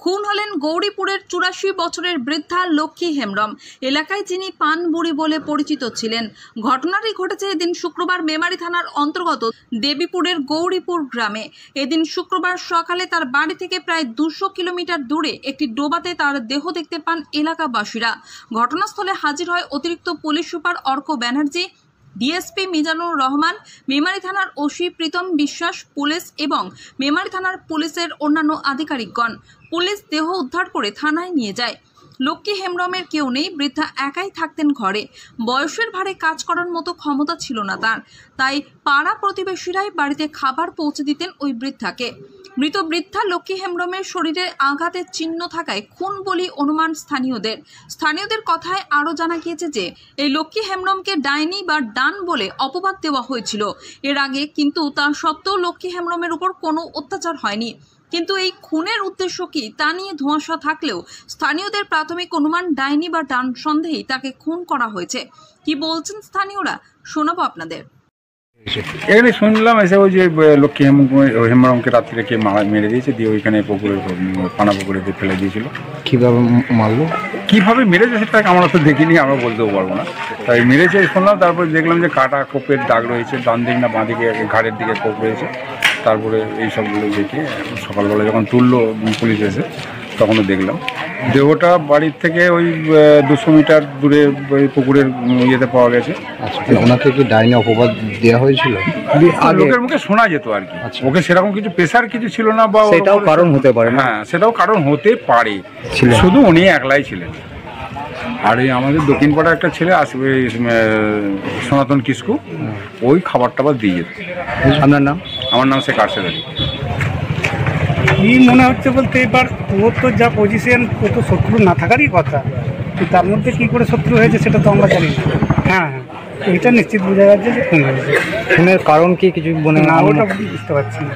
খুন হলেন গৌরীপুরের 84 বছরের বৃদ্ধা লক্ষ্মী হেমব্রম। এলাকায় যিনি পান বুড়ি বলে পরিচিত ছিলেন। ঘটনাটি ঘটেছে এদিন শুক্রবার মেমারি থানার অন্তর্গত দেবীপুরের গৌরীপুর গ্রামে। এদিন শুক্রবার সকালে তার বাড়ি থেকে প্রায় 200 কিলোমিটার দূরে একটি ডোবাতে তার দেহ দেখতে পান এলাকাবাসীরা। ঘটনাস্থলে হাজির হয় অতিরিক্ত police super Arka Banerjee, DSP Mizanur Rahman, Memari থানার ওসি প্রীতম বিশ্বাস, পুলিশ এবং মেমারি থানার পুলিশের অন্যান্য আধিকারিকগণ। পুলিশ দেহ উদ্ধার করে থানায় নিয়ে যায়। লক্ষ্মী হেমব্রমের কেউ নেই, বৃদ্ধা একাই থাকতেন ঘরে। বয়সের ভারে কাজ করার মতো ক্ষমতা ছিল না তার, তাই পাড়া প্রতিবেশীরাই বাড়িতে খাবার পৌঁছে দিতেন ওই বৃদ্ধাকে। মৃত বৃদ্ধা লক্ষ্মী হেমব্রমের শরীরে আঘাতের চিহ্ন থাকায় খুন বলে অনুমান স্থানীয়দের কথায় আরও জানা গিয়েছে যে এই লক্ষ্মী হেমব্রমকে ডাইনি বা ডান বলে অপবাদ দেওয়া হয়েছিল এর আগে, কিন্তু তা সত্ত্বেও লক্ষ্মী হেমব্রমের উপর কোনো অত্যাচার হয়নি। কিন্তু এই খুনের উদ্দেশ্য কি তা নিয়ে ধোঁয়াশা থাকলেও স্থানীয়দের প্রাথমিক অনুমান ডাইনি বা ডান সন্দেহেই তাকে খুন করা হয়েছে। কি বলছেন স্থানীয়রা শোনাবো আপনাদের। এখানে শুনলাম এসে ওই যে লক্ষ্মী হেমব্রমকে রাত্রিরে কে মেরে দিয়েছে, দিয়ে ওইখানে পুকুরে পানা পুকুরে ফেলে দিয়েছিল। কীভাবে মারলো, কীভাবে মেরেছে সেটা আমরা তো দেখিনি, আমরা বলতেও পারবো না। তাই মেরেছে শুনলাম, তারপর দেখলাম যে কাটা কোপের দাগ রয়েছে, ডান দিক না বাঁ দিকে ঘাড়ের দিকে কোপ রয়েছে। তারপরে এইসবগুলো দেখে সকালবেলা যখন তুললো পুলিশ এসে তখনও দেখলাম দেহটা বাড়ির থেকে ওই 200 মিটার দূরে ওই পুকুরের ইয়েতে পাওয়া গেছে। আচ্ছা, ওনাকে কি ডাইনি অপবাদ দেওয়া হয়েছিল? লোকের মুখে শোনা যেত আর কি। ওকে সেরকম কিছু প্রেশার কিছু ছিল না, বা সেটাও কারণ হতে পারে। হ্যাঁ, সেটাও কারণ হতে পারে, শুধু উনি একলাই ছিলেন। আর এই আমাদের দক্ষিণ পাড়ার একটা ছেলে আসবে সনাতন কিসকু, ওই খাবার টাবার দিয়ে যেত। আপনার নাম? আমার নাম শেখ আরশেদ আলী। কি মনে হচ্ছে বলতে, এবার ওর তো যা পজিশন, ও তো শত্রু না থাকারই কথা, তার মধ্যে কি করে শত্রু হয়েছে সেটা তো আমরা জানি না। হ্যাঁ, এটা নিশ্চিত বোঝা যাচ্ছে যে খুন হয়েছে। খুনের কারণ কি কিছু মনে না, ওটা বুঝতে পারছি না।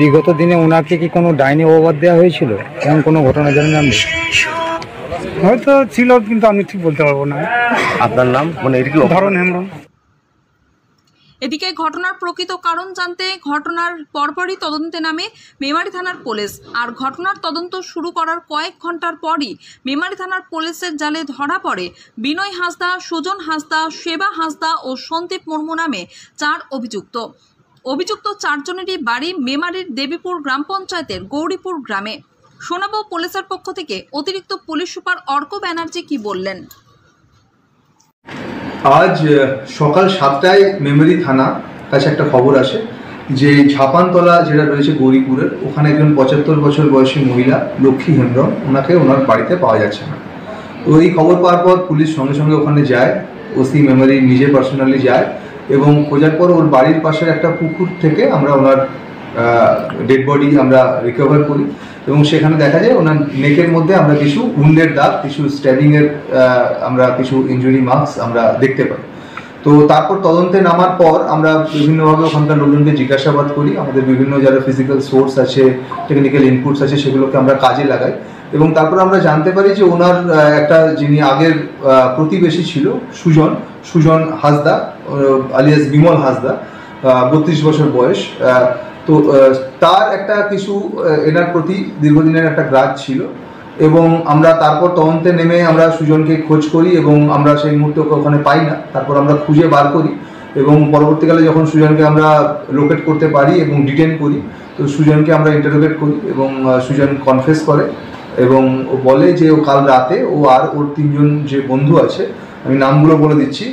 বিগত দিনে ওনাকে কি কোনো ডাইনি অপবাদ দেওয়া হয়েছিল, এমন কোনো ঘটনা জানেন আপনি? হয়তো ছিল, কিন্তু আমি ঠিক বলতে পারবো না। আপনার নাম? মানে ধরন হেমব্রম। এদিকে ঘটনার প্রকৃত কারণ জানতে ঘটনার পরপরই তদন্তে নামে মেমারি থানার পুলিশ। আর ঘটনার তদন্ত শুরু করার কয়েক ঘন্টার পরই মেমারি থানার পুলিশের জালে ধরা পড়ে বিনয় হাঁসদা, সুজন হাঁসদা, সেবা হাঁসদা ও সন্দীপ মুর্মু নামে 4 অভিযুক্ত। অভিযুক্ত 4 জনেরই বাড়ি মেমারির দেবীপুর গ্রাম পঞ্চায়েতের গৌরীপুর গ্রামে। শোনাবো পুলিশের পক্ষ থেকে অতিরিক্ত পুলিশ সুপার অর্ক ব্যানার্জি কি বললেন। আজ সকাল 7টায় মেমারি থানা কাছে একটা খবর আসে যে ঝাপানতলা যেটা রয়েছে গৌরীপুরের, ওখানে একজন 75 বছর বয়সী মহিলা লক্ষ্মী হেমব্রম, ওনাকে ওনার বাড়িতে পাওয়া যাচ্ছে না। তো এই খবর পাওয়ার পর পুলিশ সঙ্গে সঙ্গে ওখানে যায়, ওসি মেমারি নিজে পার্সোনালি যায় এবং খোঁজার পর ওর বাড়ির পাশের একটা পুকুর থেকে আমরা ওনার ডেড বডি আমরা রিকভার করি এবং সেখানে দেখা যায় ওনার নেকের মধ্যে আমরা কিছু উন্ডের দাগ, কিছু স্ট্যাবিংয়ের আমরা কিছু ইনজুরি মার্কস আমরা দেখতে পাই। তো তারপর তদন্তে নামার পর আমরা বিভিন্নভাবে ওখানকার লোকজনকে জিজ্ঞাসাবাদ করি, আমাদের বিভিন্ন যারা ফিজিক্যাল সোর্স আছে, টেকনিক্যাল ইনপুটস আছে, সেগুলোকে আমরা কাজে লাগাই এবং তারপর আমরা জানতে পারি যে ওনার একটা যিনি আগের প্রতিবেশী ছিল সুজন হাঁসদা আলিয়াস বিমল হাঁসদা, 32 বছর বয়স। তো তার একটা কিছু এনার প্রতি দীর্ঘদিনের একটা গ্রাজ ছিল এবং আমরা তারপর তদন্তে নেমে আমরা সুজনকে খোঁজ করি এবং আমরা সেই মুহূর্তে ওকে ওখানে পাই না। তারপর আমরা খুঁজে বার করি এবং পরবর্তীকালে যখন সুজনকে আমরা লোকেট করতে পারি এবং ডিটেন করি, তো সুজনকে আমরা ইন্টারোগেট করি এবং সুজন কনফেস করে এবং ও বলে যে ও কাল রাতে ও আর ওর 3 জন যে বন্ধু আছে, আমি নামগুলো বলে দিচ্ছি,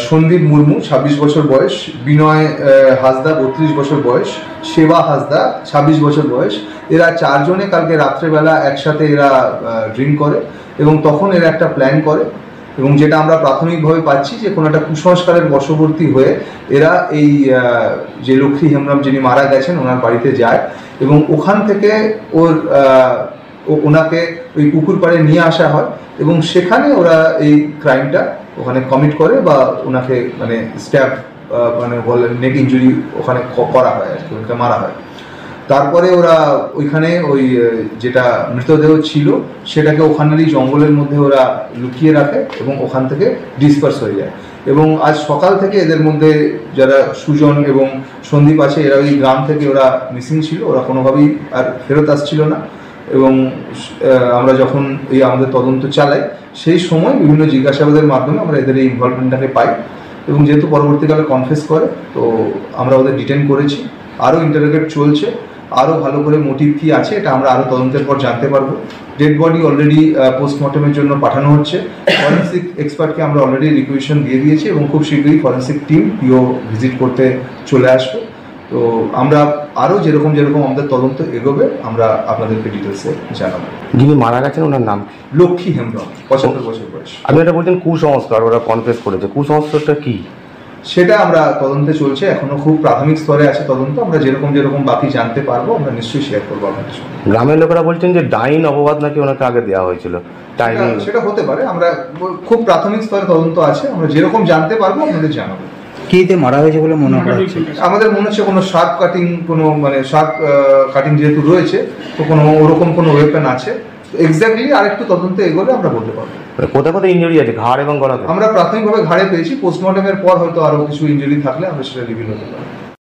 সন্দীপ মুর্মু 26 বছর বয়স, বিনয় হাঁসদা 32 বছর বয়স, সেবা হাঁসদা 26 বছর বয়স, এরা 4 জনে কালকে রাত্রেবেলা একসাথে এরা ড্রিঙ্ক করে এবং তখন এরা একটা প্ল্যান করে এবং যেটা আমরা প্রাথমিকভাবে পাচ্ছি যে কোনো একটা কুসংস্কারের বশবর্তী হয়ে এরা এই যে লক্ষ্মী হেমব্রম যিনি মারা গেছেন ওনার বাড়িতে যায় এবং ওখান থেকে ওনাকে ওই পুকুর পাড়ে নিয়ে আসা হয় এবং সেখানে ওরা এই ক্রাইমটা ওখানে কমিট করে বা ওনাকে মানে স্ট্যাব মানে বলেন নেক ইঞ্জুরি ওখানে করা হয় আর কি, ওনাকে মারা হয়। তারপরে ওরা ওইখানে ওই যেটা মৃতদেহ ছিল সেটাকে ওখানেরই জঙ্গলের মধ্যে ওরা লুকিয়ে রাখে এবং ওখান থেকে ডিসপার্স হয়ে যায় এবং আজ সকাল থেকে এদের মধ্যে যারা সুজন এবং সন্দীপ আছে এরা ওই গ্রাম থেকে ওরা মিসিং ছিল, ওরা কোনোভাবেই আর ফেরত আসছিল না। এবং আমরা যখন এই আমাদের তদন্ত চালাই সেই সময় বিভিন্ন জিজ্ঞাসাবাদের মাধ্যমে আমরা এদের এই ইনভলভমেন্টটাকে পাই এবং যেহেতু পরবর্তীকালে কনফেস করে তো আমরা ওদের ডিটেন করেছি, আরও ইন্টারোগেট চলছে, আরও ভালো করে মোটিভ কী আছে এটা আমরা আরও তদন্তের পর জানতে পারবো। ডেড বডি অলরেডি পোস্টমর্টমের জন্য পাঠানো হচ্ছে, ফরেন্সিক এক্সপার্টকে আমরা অলরেডি রিকুয়েশন দিয়ে দিয়েছি এবং খুব শীঘ্রই ফরেন্সিক টিম পিও ভিজিট করতে চলে আসবে। তো আমরা আরও যেরকম আমাদের তদন্ত এগোবে আমরা আপনাদেরকে ডিটেলসে জানাবো। যিনি মারা গেছেন ওনার নাম লক্ষ্মী হেমব্রম, 75 বছর বয়স। আপনি এটা বলছেন কুসংস্কার, ওরা কনফেস করেছে, কুসংস্কারটা কি? সেটা আমরা তদন্তে চলছে, এখনো খুব প্রাথমিক স্তরে আছে তদন্ত। আমরা যেরকম বাকি জানতে পারবো আমরা নিশ্চয়ই শেয়ার করবো আপনাদের সঙ্গে। গ্রামের লোকেরা বলছেন যে ডাইন অপবাদ নাকি ওনাকে আগে দেওয়া হয়েছিল। সেটা হতে পারে, আমরা খুব প্রাথমিক স্তরে তদন্ত আছে, আমরা যেরকম জানতে পারবো আপনাদের জানাবো। কিতে মারা হয়েছে বলে মনে হচ্ছে? আমাদের মনে হচ্ছে কোনো শার্প কাটিং যেহেতু রয়েছে তো ওরকম কোনো ওয়েপন আছে। এক্স্যাক্টলি আরেকটু তদন্ত এগোলে আমরা বলতে পারবো। কোথায় কোথায় ইনজুরি আছে, ঘাড় এবং গলাতে? আমরা প্রাথমিকভাবে ঘাড়ে পেয়েছি, পোস্টমর্টমের পর হয়তো আরো কিছু ইনজুরি থাকলে আমরা সেটা রিভিল হতে পারি।